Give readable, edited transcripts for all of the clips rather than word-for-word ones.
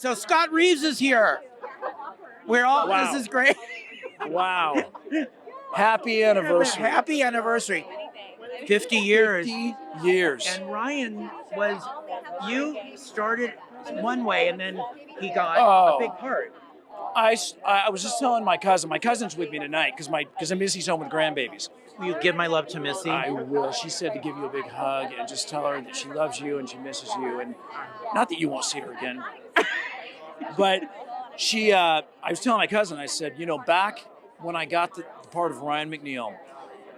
So Scott Reeves is here. We're all. Wow. This is great. Wow. Happy anniversary. Happy anniversary. 50 years. 50 years. And Ryan you started one way and then he got a big part. I was just telling my cousin's with me tonight because Missy's home with grandbabies. Will you give my love to Missy? I will. She said to give you a big hug and just tell her that she loves you and she misses you, and not that you won't see her again. But I was telling my cousin, I said, back when I got the part of Ryan McNeil,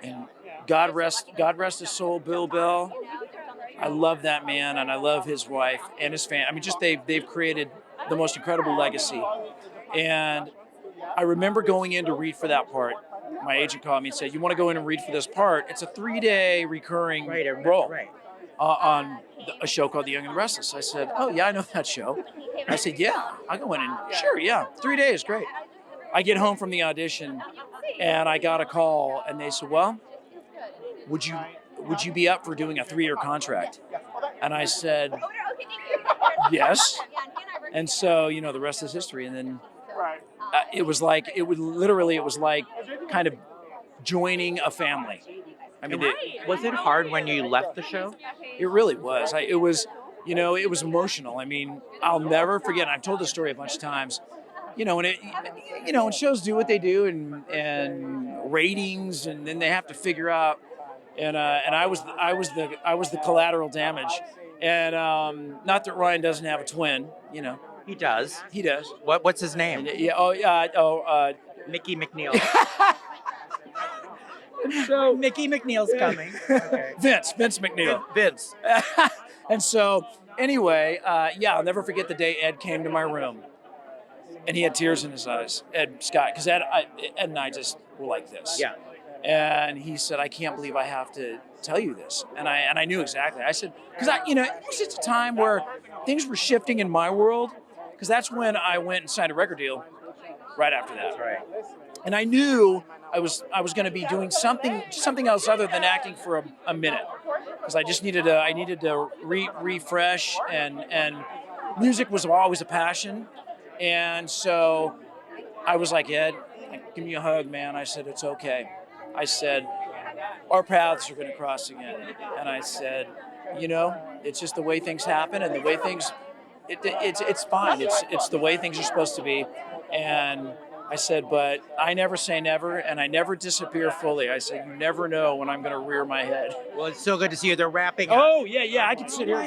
and God rest his soul, Bill Bell. I love that man, and I love his wife and his family. I mean, just they've created the most incredible legacy. And I remember going in to read for that part. My agent called me and said, "You want to go in and read for this part? It's a 3-day recurring role on a show called The Young and the Restless." I said, "Oh yeah, I know that show." I said, "Yeah, I'll go in and sure, yeah, 3 days, great." I get home from the audition, and I got a call, and they said, "Well, would you be up for doing a 3-year contract?" And I said, "Yes." And so, the rest is history. And then it was like kind of joining a family. I mean, was it hard when you left the show? It really was. It was emotional. I mean, I'll never forget. And I've told this story a bunch of times. When shows do what they do, and ratings, and then they have to figure out. And I was the collateral damage. And not that Ryan doesn't have a twin, He does. He does. What's his name? Mickey McNeil. So Mickey McNeil's coming. Okay. Vince McNeil. Vince. And so anyway, I'll never forget the day Ed came to my room, and he had tears in his eyes. Ed Scott, because Ed and I just were like this. Yeah. And he said, "I can't believe I have to tell you this." And I knew exactly. I said, because it was just a time where things were shifting in my world, because that's when I went and signed a record deal right after that. Right. And I knew I was going to be doing something else other than acting for a minute, because I just needed to refresh, and music was always a passion. And so I was like, "Ed, give me a hug, man." I said, "It's okay." I said, "Our paths are going to cross again." And I said, it's just the way things happen, and the way things, it's fine. It's the way things are supposed to be. And I said, but I never say never, and I never disappear fully. I said, you never know when I'm going to rear my head. Well, it's so good to see you. They're wrapping up. Oh, yeah, I can sit here. How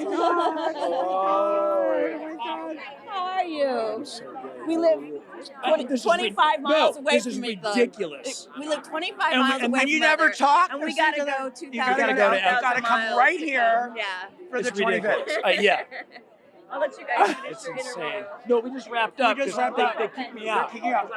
are you? So good. We live 25 miles away from each other. This is ridiculous. We live 25 miles away and from you each never other. talk. And we got to go 2,000 You gotta come miles right to here Yeah. for the It's ridiculous. 25th. Yeah. I'll let you guys finish It's your insane. interview. No, we just wrapped up. We just wrapped up. They kicked me out. They're kicking you out.